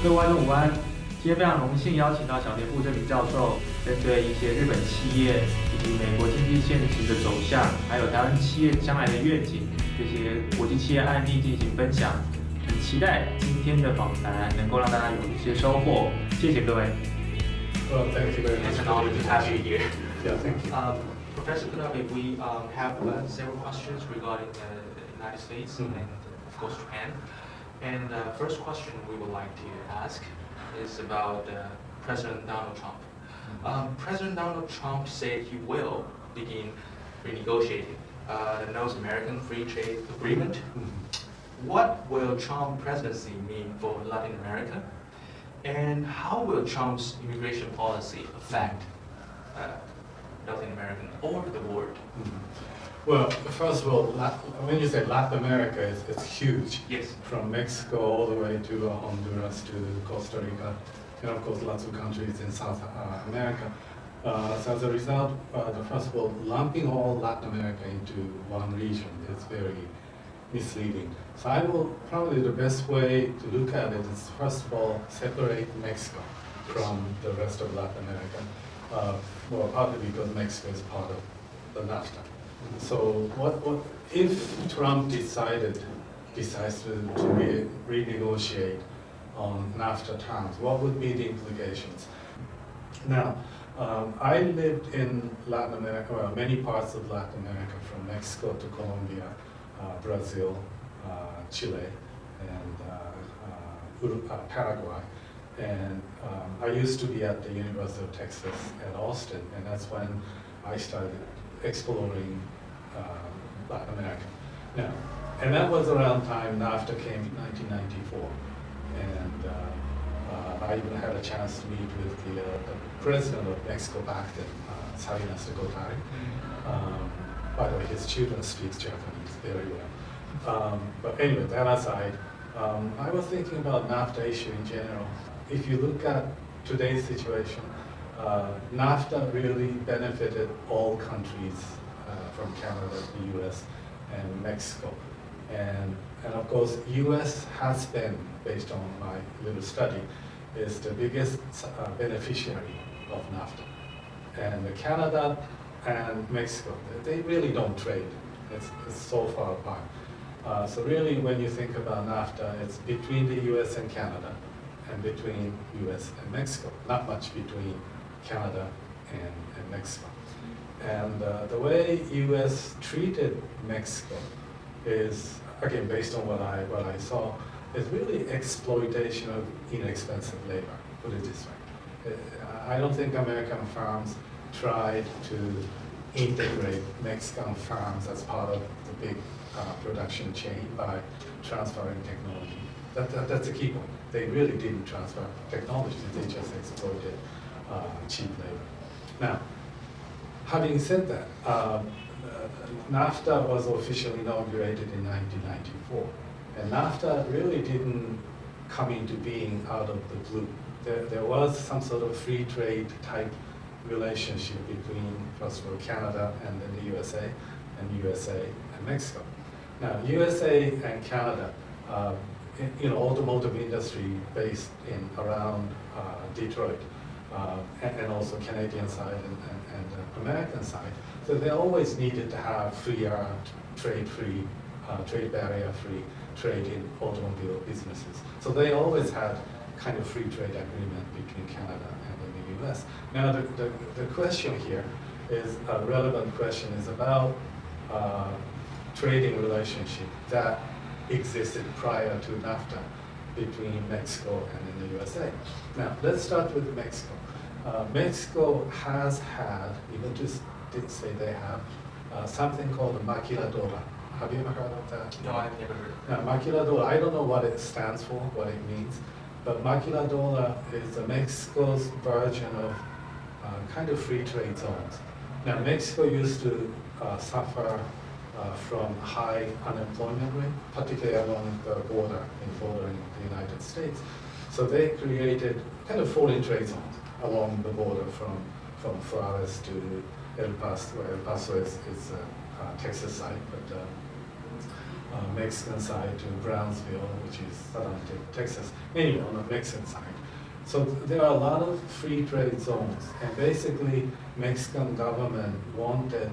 各位观众午安，今天非常荣幸邀请到小田部正明教授，针对一些日本企业以及美国经济现实的走向，还有台湾企业将来的愿景，这些国际企业案例进行分享。很期待今天的访谈能够让大家有一些收获。谢谢各位。Well, thank you very much. It's an honor to have you here. Yeah, thank you. Professor Kunabe, we have several questions regarding the United States and, of course, Japan. And the first question we would like to ask is about President Donald Trump. President Donald Trump said he will begin renegotiating the North American Free Trade Agreement. What will Trump's presidency mean for Latin America? And how will Trump's immigration policy affect Latin American or the world? Well, first of all, when you say Latin America, it's huge. Yes. From Mexico all the way to Honduras to Costa Rica, and of course lots of countries in South America. So as a result, first of all, lumping all Latin America into one region is very misleading. So I will probably the best way to look at it is first of all separate Mexico from the rest of Latin America. Well, partly because Mexico is part of the NAFTA. So what if Trump decides to renegotiate on NAFTA terms? What would be the implications? Now, I lived in Latin America, well, many parts of Latin America, from Mexico to Colombia, Brazil, Chile, and Paraguay. And I used to be at the University of Texas at Austin, and that's when I started exploring Latin America. Now, and that was around time NAFTA came in 1994, and I even had a chance to meet with the president of Mexico back then, Salinas de Gortari. By the way, his children speak Japanese very well. But anyway, that aside, I was thinking about NAFTA issue in general. If you look at today's situation, NAFTA really benefited all countries from Canada, the US, and Mexico. And of course, US has been, based on my little study, is the biggest beneficiary of NAFTA. And Canada and Mexico, they really don't trade. It's so far apart. So really, when you think about NAFTA, it's between the US and Canada, and between US and Mexico, not much between Canada and Mexico. And the way US treated Mexico is, again, based on what I saw, is really exploitation of inexpensive labor, put it this way. I don't think American firms tried to integrate Mexican firms as part of the big production chain by transferring technology. That's the key point. They really didn't transfer technology, they just exploited cheap labor. Now, having said that, NAFTA was officially inaugurated in 1994, and NAFTA really didn't come into being out of the blue. There was some sort of free trade type relationship between, first of all, Canada and then the USA, and USA and Mexico. Now, USA and Canada, automotive industry based in around Detroit, and also Canadian side and American side. So they always needed to have trade barrier-free trade in automobile businesses. So they always had kind of free trade agreement between Canada and the US. Now the question here is, a relevant question is about trading relationship that existed prior to NAFTA between Mexico and the USA. Now, let's start with Mexico. Mexico has had, even just did say they have, something called the maquiladora. Have you ever heard of that? No, I've never heard. Now, maquiladora, I don't know what it stands for, what it means, but maquiladora is Mexico's version of kind of free trade zones. Now, Mexico used to suffer from high unemployment rate, particularly along the border bordering the United States. So they created kind of foreign trade zones along the border from Juarez to El Paso. Well, El Paso is Texas side, but Mexican side to Brownsville, which is southern Texas, anyway, on the Mexican side. So there are a lot of free trade zones, and basically Mexican government wanted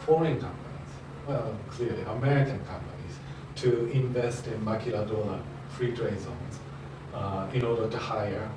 foreign companies, well, clearly American companies, to invest in maquiladora free trade zones in order to hire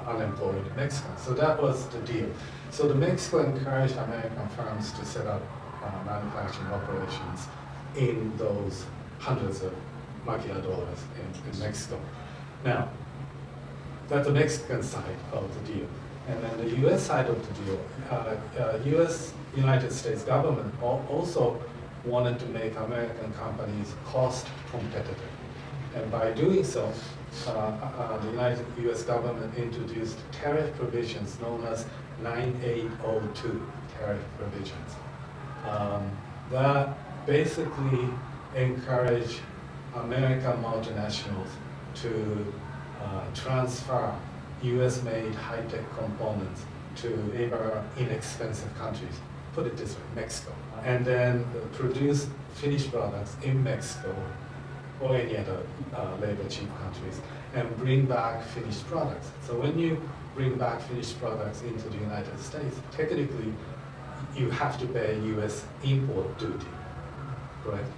unemployed Mexicans. So that was the deal. So the Mexico encouraged American firms to set up manufacturing operations in those hundreds of maquiladoras in Mexico. Now, that's the Mexican side of the deal. And then the US side of the deal, United States government also wanted to make American companies cost competitive. And by doing so, the US government introduced tariff provisions known as 9802 tariff provisions. That basically encourage American multinationals to transfer US-made high-tech components to labor inexpensive countries, put it this way, Mexico, and then produce finished products in Mexico or any other labor cheap countries and bring back finished products. So when you bring back finished products into the United States, technically you have to pay US import duty, correct?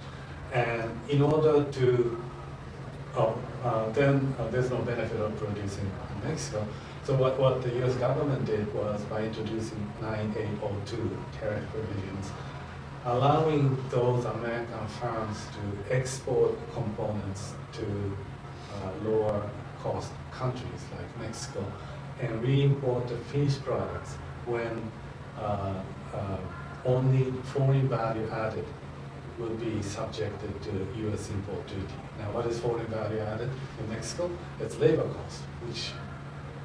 And in order to, then there's no benefit of producing in Mexico. So what the US government did was, by introducing 9802 tariff provisions, allowing those American firms to export components to lower cost countries like Mexico and re-import the finished products when only foreign value added will be subjected to US import duty. Now, what is foreign value added in Mexico? It's labor cost, which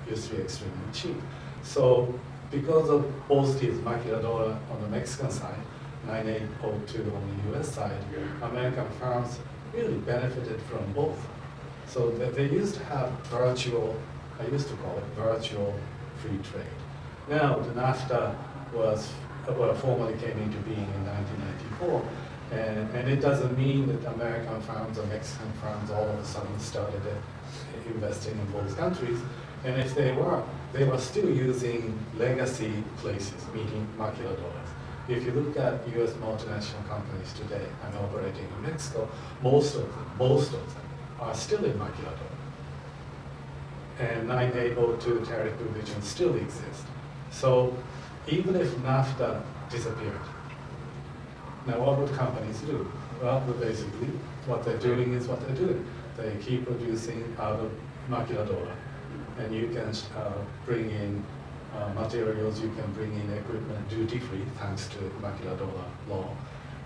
used to be extremely cheap. So because of both these maquiladora on the Mexican side, 9802 on the US side, American firms really benefited from both. So they used to have virtual, I used to call it virtual free trade. Now the NAFTA was, well, formally came into being in 1994, and it doesn't mean that American firms or Mexican firms all of a sudden started investing in both countries. And if they were still using legacy places, meaning maquiladoras. If you look at US multinational companies today and operating in Mexico, most of them are still in maquiladora. And 9802 tariff provisions still exist. So even if NAFTA disappeared, now what would companies do? Well, basically, what they're doing is what they're doing. They keep producing out of maquiladora. And you can bring in materials, you can bring in equipment duty-free, thanks to maquiladora law,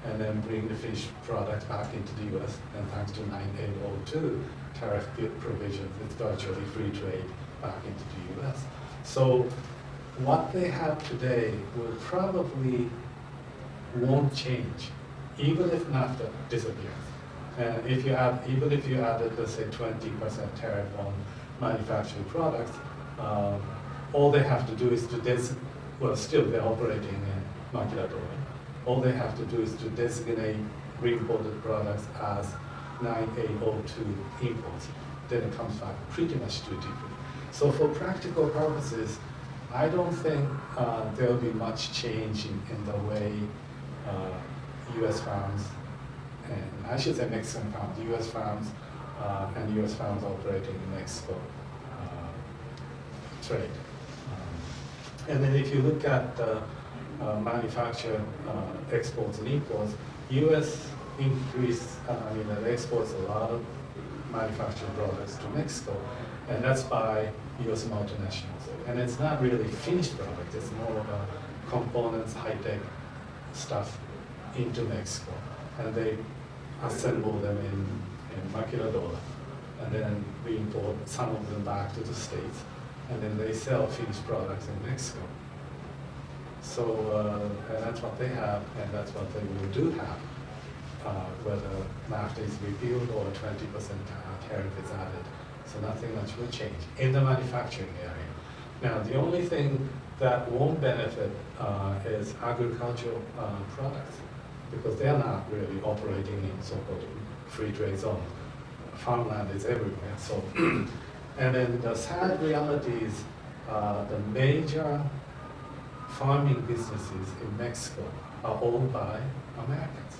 and then bring the finished product back into the US, and thanks to 9802 tariff provisions, it's virtually free trade back into the US. So what they have today will probably won't change, even if NAFTA disappears. And even if you added, let's say, 20% tariff on manufactured products, all they have to do is to still they're operating in maquiladora. All they have to do is to designate re-imported products as 9802 imports. Then it comes back pretty much duty-free. So for practical purposes, I don't think there will be much change in the way US firms, and I should say Mexican firms, US firms, and US firms operating in Mexico trade. And then if you look at manufactured exports and imports, US exports a lot of manufactured products to Mexico, and that's by US multinationals. And it's not really finished product, it's more of a components, high-tech stuff into Mexico. And they assemble them in maquiladora, and then we import some of them back to the States, and then they sell finished products in Mexico. So and that's what they have, and that's what they will do have, whether NAFTA is repealed or 20% tariff is added. So nothing much will change in the manufacturing area. Now, the only thing that won't benefit is agricultural products. because they're not really operating in so-called free trade zone. Farmland is everywhere. So, and then the sad reality is the major farming businesses in Mexico are owned by Americans.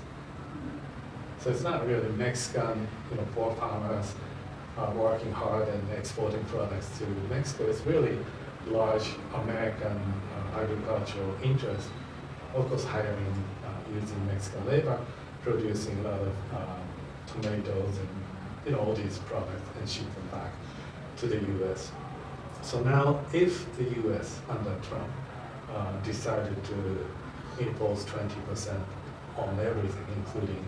So it's not really Mexican, poor farmers working hard and exporting products to Mexico. It's really large American agricultural interests, of course hiring, using Mexican labor, producing a lot of tomatoes and all these products and ship them back to the U.S. So now, if the U.S. under Trump decided to impose 20% on everything, including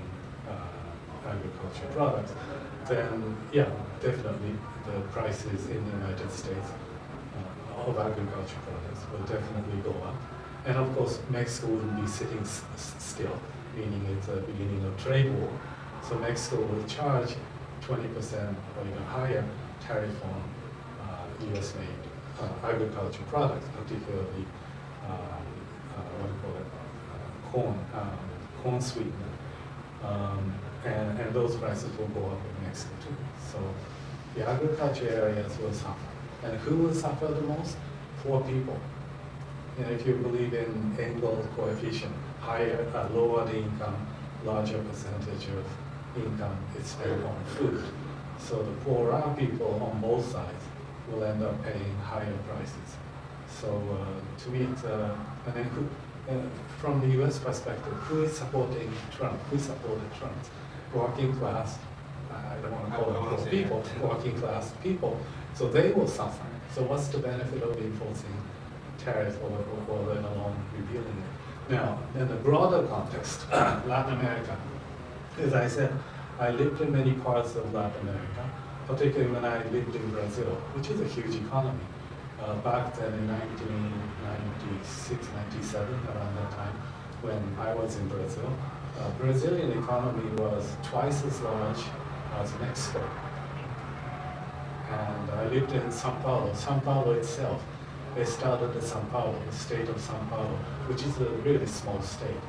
agricultural products, then yeah, definitely the prices in the United States of agricultural products will definitely go up. And of course, Mexico wouldn't be sitting still, meaning it's the beginning of trade war. So Mexico will charge 20% or even higher tariff on U.S.-made agricultural products, particularly corn sweetener. And those prices will go up in Mexico too. So the agriculture areas will suffer. And who will suffer the most? Poor people. If you believe in Engel's coefficient, lower the income, larger percentage of income is spent on food. So the poorer people on both sides will end up paying higher prices. So to me, and then from the U.S. perspective, who is supporting Trump? Who supported Trump? Working class, I don't want to call them poor people, working class people. So they will suffer. So what's the benefit of enforcing tariffs or let alone repealing it? Now, in the broader context, Latin America, as I said, I lived in many parts of Latin America, particularly when I lived in Brazil, which is a huge economy. Back then in 1996, 97, around that time, when I was in Brazil, Brazilian economy was twice as large as Mexico. And I lived in São Paulo. São Paulo itself, they started in São Paulo, the state of São Paulo, which is a really small state,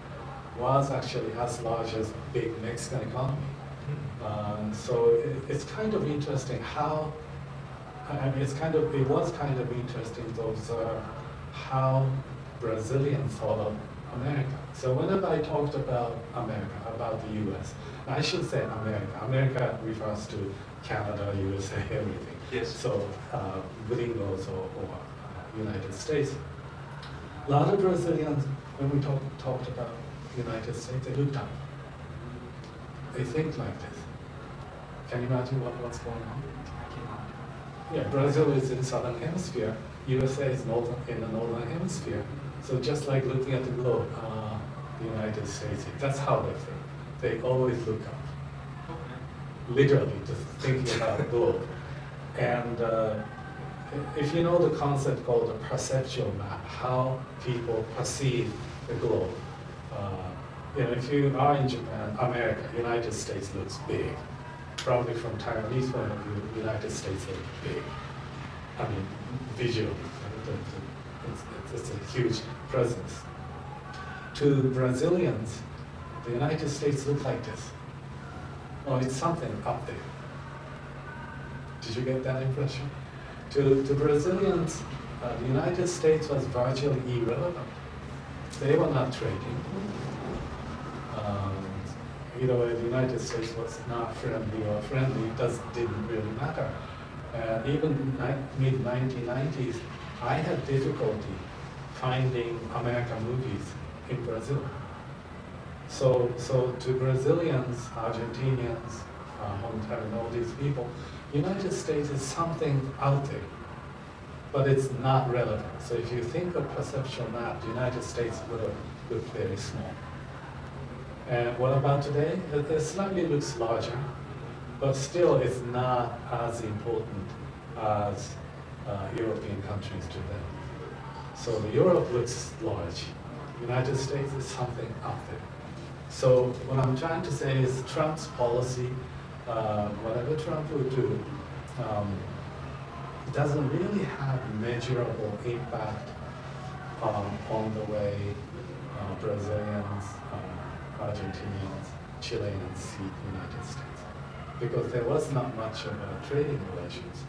was actually as large as big Mexican economy. So it's kind of interesting how, it was kind of interesting to observe how Brazilians thought of America. So whenever I talked about America, about the US, I should say America. America refers to Canada, USA, everything. Yes. So gringos or United States. A lot of Brazilians, when we talked about United States, they looked up. They think like this. Can you imagine what's going on? Yeah, Brazil is in southern hemisphere. USA is in the northern hemisphere. So just like looking at the globe, the United States, that's how they think. They always look up. Literally, just thinking about the globe. And if you know the concept called the perceptual map, how people perceive the globe. If you are in Japan, America, United States looks big. Probably from Taiwanese point of view, United States looks big. I mean, visually, it's a huge presence. To Brazilians, the United States look like this. Well, it's something up there. Did you get that impression? To Brazilians, the United States was virtually irrelevant. They were not trading. Either way, the United States was not friendly or friendly, it didn't really matter. Even mid-1990s, I had difficulty finding American movies in Brazil. So to Brazilians, Argentinians, all these people, United States is something out there, but it's not relevant. So if you think of perceptual map, the United States would have looked very small. And what about today? It slightly looks larger, but still it's not as important as European countries today. So Europe looks large. United States is something up there. So what I'm trying to say is Trump's policy, whatever Trump will do, doesn't really have measurable impact on the way Brazilians, Argentinians, Chileans see the United States, because there was not much of a trading relations,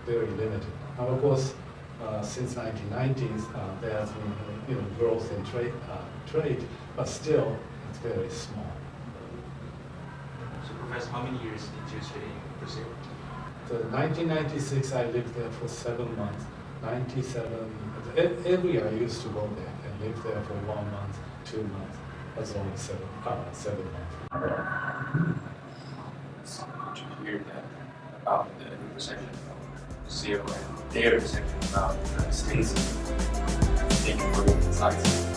very limited. Now, of course, since 1990s, there has been growth in trade, but still it's very small. So, Professor, how many years did you study in Brazil? So 1996, I lived there for 7 months. 97, every year I used to go there and live there for 1 month, 2 months. That's only 7 months. Did you hear that about the intersection of Brazil and their intersection about the United States? Thank you for your insights.